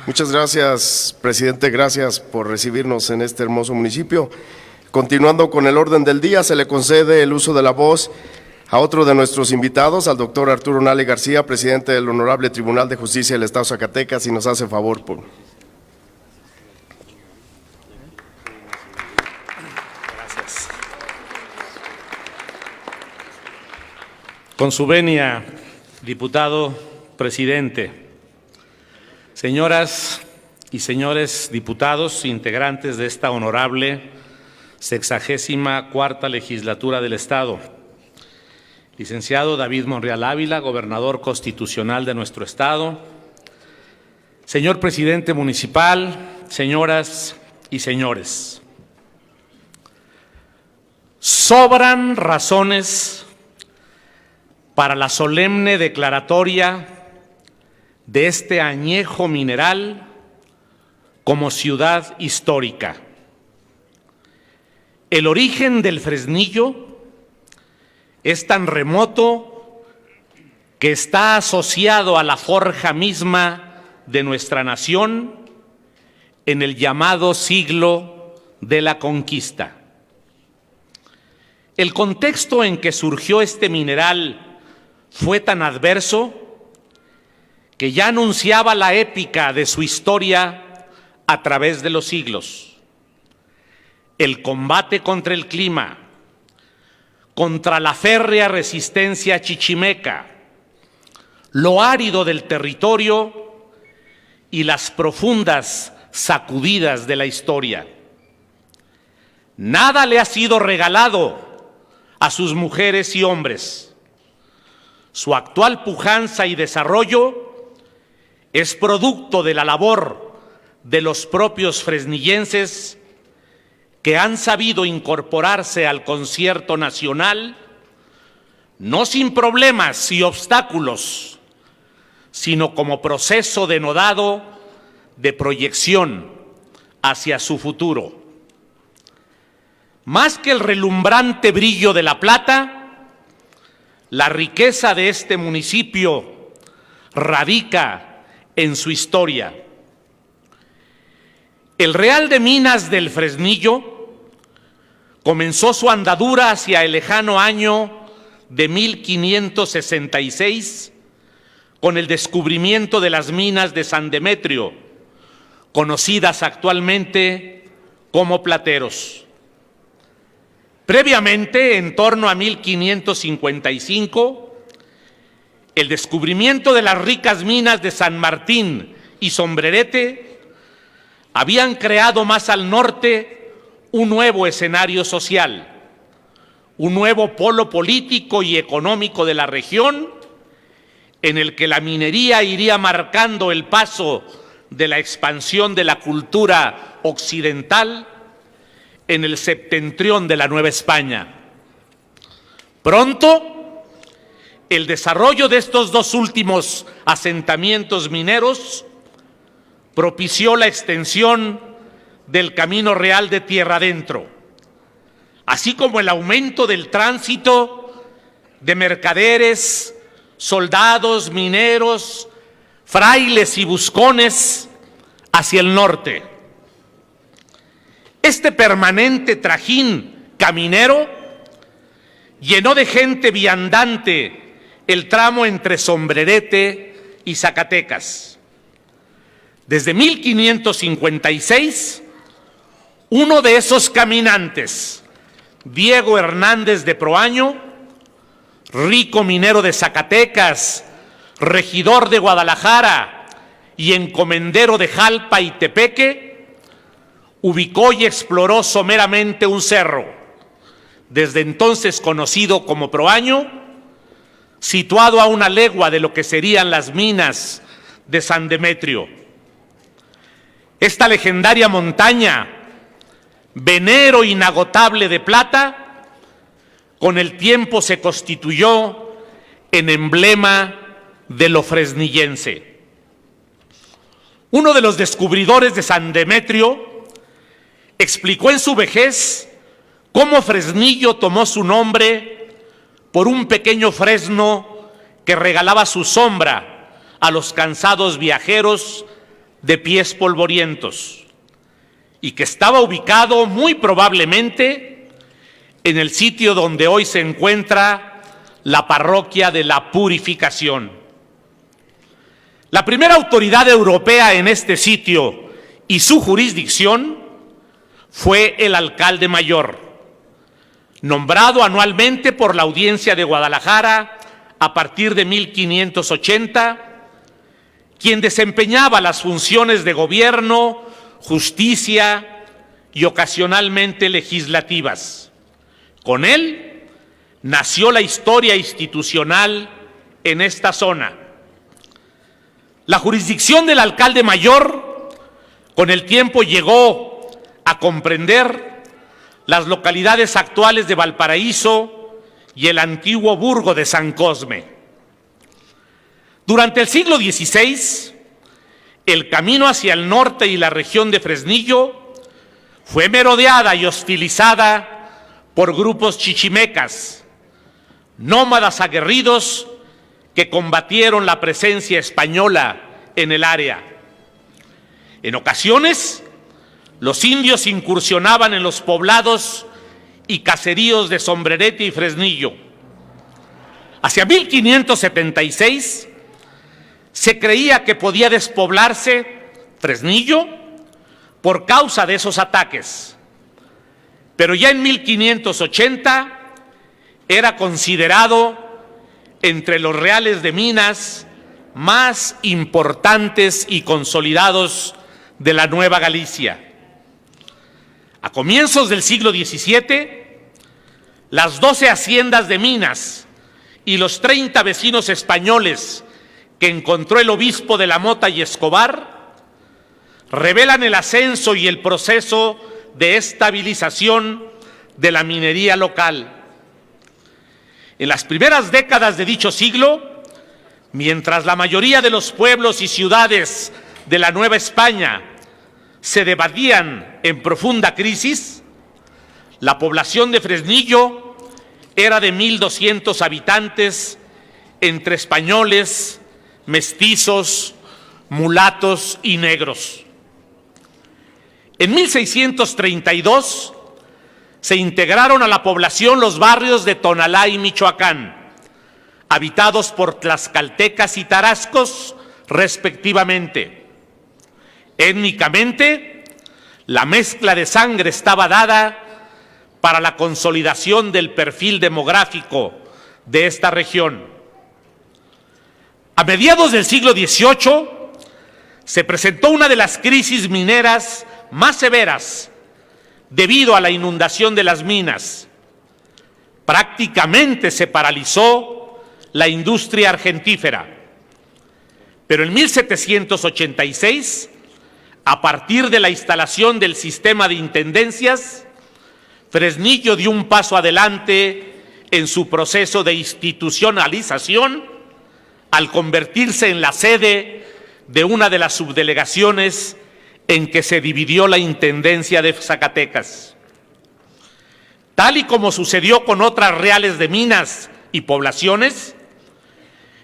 Muchas gracias, presidente. Gracias por recibirnos en este hermoso municipio. Continuando con el orden del día, se le concede el uso de la voz a otro de nuestros invitados, al doctor Arturo Nale García, presidente del Honorable Tribunal de Justicia del Estado de Zacatecas, si nos hace favor. Gracias. Con su venia, diputado presidente, señoras y señores diputados, integrantes de esta honorable 64ª legislatura del Estado, licenciado David Monreal Ávila, gobernador constitucional de nuestro Estado, señor presidente municipal, señoras y señores, sobran razones para la solemne declaratoria de este añejo mineral como ciudad histórica. El origen del Fresnillo es tan remoto que está asociado a la forja misma de nuestra nación en el llamado siglo de la conquista. El contexto en que surgió este mineral fue tan adverso que ya anunciaba la épica de su historia a través de los siglos. El combate contra el clima, contra la férrea resistencia chichimeca, lo árido del territorio y las profundas sacudidas de la historia. Nada le ha sido regalado a sus mujeres y hombres. Su actual pujanza y desarrollo es producto de la labor de los propios fresnillenses que han sabido incorporarse al concierto nacional, no sin problemas y obstáculos, sino como proceso denodado de proyección hacia su futuro. Más que el relumbrante brillo de la plata, la riqueza de este municipio radica en su historia. El Real de Minas del Fresnillo comenzó su andadura hacia el lejano año de 1566 con el descubrimiento de las minas de San Demetrio, conocidas actualmente como plateros. Previamente, en torno a 1555, el descubrimiento de las ricas minas de San Martín y Sombrerete habían creado más al norte un nuevo escenario social, un nuevo polo político y económico de la región, en el que la minería iría marcando el paso de la expansión de la cultura occidental en el septentrión de la Nueva España. Pronto, el desarrollo de estos dos últimos asentamientos mineros propició la extensión del Camino Real de tierra adentro, así como el aumento del tránsito de mercaderes, soldados, mineros, frailes y buscones hacia el norte. Este permanente trajín caminero llenó de gente viandante el tramo entre Sombrerete y Zacatecas. Desde 1556, uno de esos caminantes, Diego Hernández de Proaño, rico minero de Zacatecas, regidor de Guadalajara y encomendero de Jalpa y Tepeque, ubicó y exploró someramente un cerro, desde entonces conocido como Proaño, situado a una legua de lo que serían las minas de San Demetrio. Esta legendaria montaña, venero inagotable de plata, con el tiempo se constituyó en emblema de lo fresnillense. Uno de los descubridores de San Demetrio explicó en su vejez cómo Fresnillo tomó su nombre por un pequeño fresno que regalaba su sombra a los cansados viajeros de pies polvorientos y que estaba ubicado muy probablemente en el sitio donde hoy se encuentra la parroquia de la Purificación. La primera autoridad europea en este sitio y su jurisdicción fue el alcalde mayor, nombrado anualmente por la Audiencia de Guadalajara a partir de 1580, quien desempeñaba las funciones de gobierno, justicia y ocasionalmente legislativas. Con él nació la historia institucional en esta zona. La jurisdicción del alcalde mayor con el tiempo llegó a comprender las localidades actuales de Valparaíso y el antiguo burgo de San Cosme. Durante el siglo XVI, el camino hacia el norte y la región de Fresnillo fue merodeada y hostilizada por grupos chichimecas, nómadas aguerridos que combatieron la presencia española en el área. En ocasiones, los indios incursionaban en los poblados y caseríos de Sombrerete y Fresnillo. Hacia 1576, se creía que podía despoblarse Fresnillo por causa de esos ataques, pero ya en 1580 era considerado entre los reales de minas más importantes y consolidados de la Nueva Galicia. A comienzos del siglo XVII, las 12 haciendas de minas y los 30 vecinos españoles que encontró el obispo de la Mota y Escobar revelan el ascenso y el proceso de estabilización de la minería local. En las primeras décadas de dicho siglo, mientras la mayoría de los pueblos y ciudades de la Nueva España se debatían en profunda crisis, la población de Fresnillo era de 1,200 habitantes entre españoles, mestizos, mulatos y negros. En 1632 se integraron a la población los barrios de Tonalá y Michoacán, habitados por tlaxcaltecas y tarascos respectivamente. Étnicamente, la mezcla de sangre estaba dada para la consolidación del perfil demográfico de esta región. A mediados del siglo XVIII se presentó una de las crisis mineras más severas debido a la inundación de las minas. Prácticamente se paralizó la industria argentífera. Pero en 1786, a partir de la instalación del sistema de intendencias, Fresnillo dio un paso adelante en su proceso de institucionalización al convertirse en la sede de una de las subdelegaciones en que se dividió la Intendencia de Zacatecas. Tal y como sucedió con otras reales de minas y poblaciones,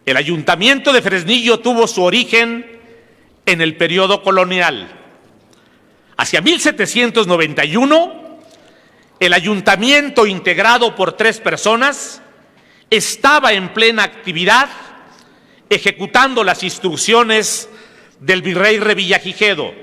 el Ayuntamiento de Fresnillo tuvo su origen en el periodo colonial. Hacia 1791, el Ayuntamiento, integrado por 3 personas, estaba en plena actividad ejecutando las instrucciones del virrey Revillagigedo,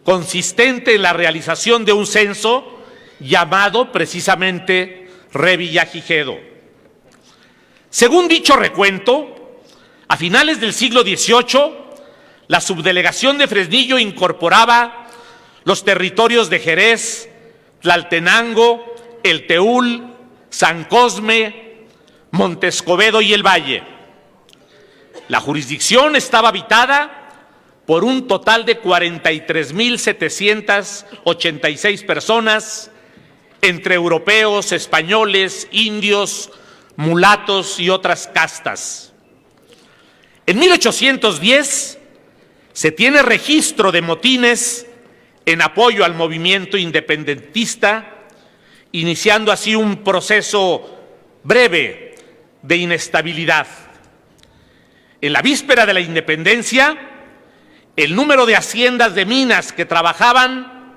consistente en la realización de un censo llamado precisamente Revillagigedo. Según dicho recuento, a finales del siglo XVIII, la subdelegación de Fresnillo incorporaba los territorios de Jerez, Tlaltenango, El Teúl, San Cosme, Montescobedo y El Valle. La jurisdicción estaba habitada por un total de 43,786 personas, entre europeos, españoles, indios, mulatos y otras castas. En 1810 se tiene registro de motines en apoyo al movimiento independentista, iniciando así un proceso breve de inestabilidad. En la víspera de la independencia, El número de haciendas de minas que trabajaban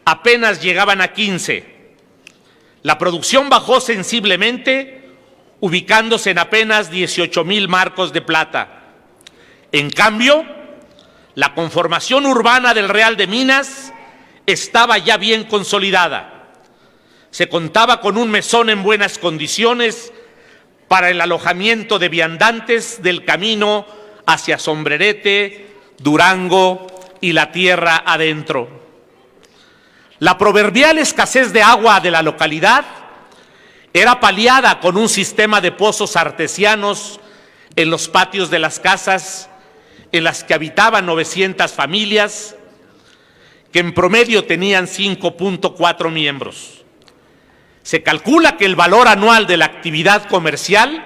apenas llegaban a 15. La producción bajó sensiblemente, ubicándose en apenas 18,000 marcos de plata. En cambio, la conformación urbana del Real de Minas estaba ya bien consolidada. Se contaba con un mesón en buenas condiciones para el alojamiento de viandantes del camino hacia Sombrerete, Durango y la tierra adentro. La proverbial escasez de agua de la localidad era paliada con un sistema de pozos artesianos en los patios de las casas en las que habitaban 900 familias, que en promedio tenían 5.4 miembros. Se calcula que el valor anual de la actividad comercial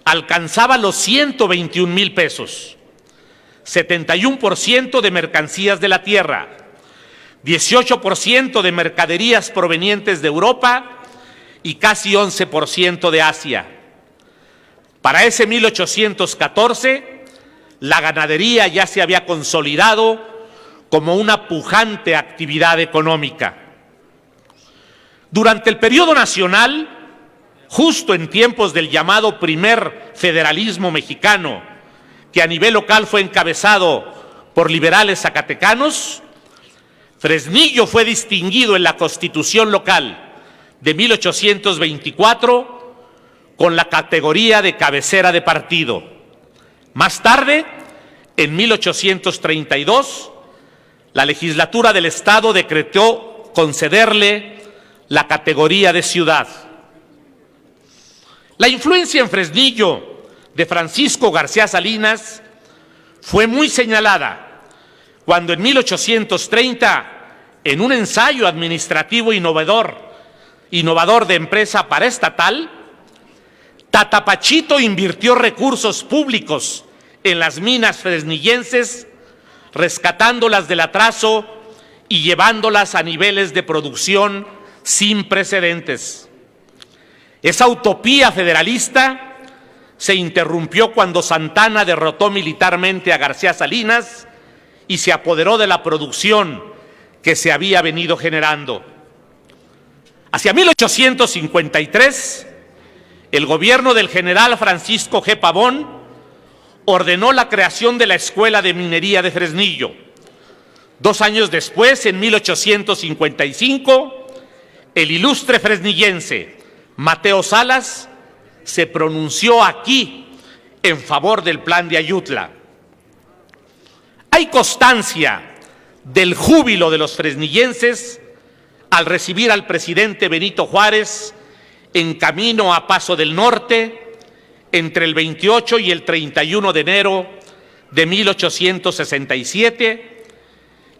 alcanzaba los 121,000 pesos, 71% de mercancías de la tierra, 18% de mercaderías provenientes de Europa y casi 11% de Asia. Para ese 1814, la ganadería ya se había consolidado como una pujante actividad económica. Durante el periodo nacional, justo en tiempos del llamado primer federalismo mexicano, que a nivel local fue encabezado por liberales zacatecanos, Fresnillo fue distinguido en la Constitución local de 1824 con la categoría de cabecera de partido. Más tarde, en 1832, la legislatura del Estado decretó concederle la categoría de ciudad. La influencia en Fresnillo de Francisco García Salinas fue muy señalada cuando en 1830, en un ensayo administrativo innovador de empresa paraestatal, Tatapachito invirtió recursos públicos en las minas fresnillenses, rescatándolas del atraso y llevándolas a niveles de producción sin precedentes. Esa utopía federalista se interrumpió cuando Santana derrotó militarmente a García Salinas y se apoderó de la producción que se había venido generando. Hacia 1853, el gobierno del general Francisco G. Pavón ordenó la creación de la Escuela de Minería de Fresnillo. 2 años después, en 1855, el ilustre fresnillense Mateo Salas se pronunció aquí en favor del plan de Ayutla. Hay constancia del júbilo de los fresnillenses al recibir al presidente Benito Juárez en camino a Paso del Norte entre el 28 y el 31 de enero de 1867,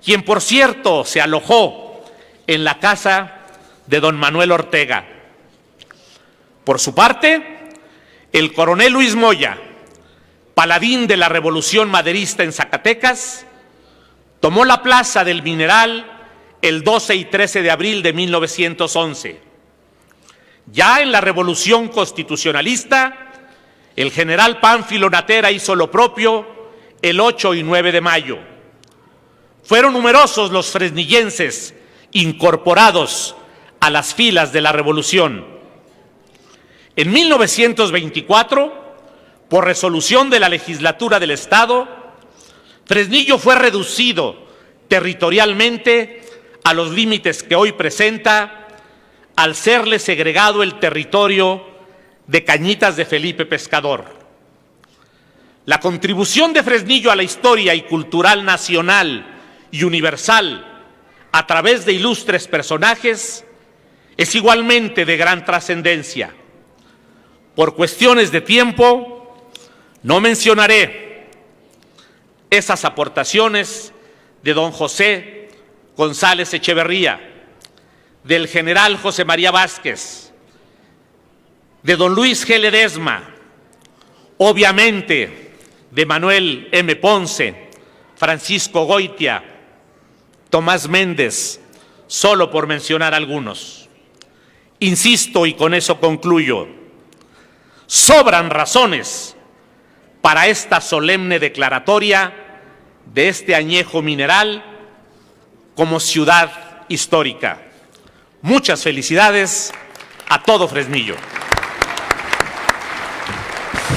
quien por cierto se alojó en la casa de don Manuel Ortega. Por su parte, el coronel Luis Moya, paladín de la Revolución Maderista en Zacatecas, tomó la plaza del Mineral el 12 y 13 de abril de 1911. Ya en la Revolución Constitucionalista, el general Pánfilo Natera hizo lo propio el 8 y 9 de mayo. Fueron numerosos los fresnillenses incorporados a las filas de la Revolución. En 1924, por resolución de la legislatura del Estado, Fresnillo fue reducido territorialmente a los límites que hoy presenta al serle segregado el territorio de Cañitas de Felipe Pescador. La contribución de Fresnillo a la historia y cultural nacional y universal a través de ilustres personajes es igualmente de gran trascendencia. Por cuestiones de tiempo, no mencionaré esas aportaciones de don José González Echeverría, del general José María Vázquez, de don Luis G. Ledesma, obviamente de Manuel M. Ponce, Francisco Goitia, Tomás Méndez, solo por mencionar algunos. Insisto, y con eso concluyo, sobran razones para esta solemne declaratoria de este añejo mineral como ciudad histórica. Muchas felicidades a todo Fresnillo.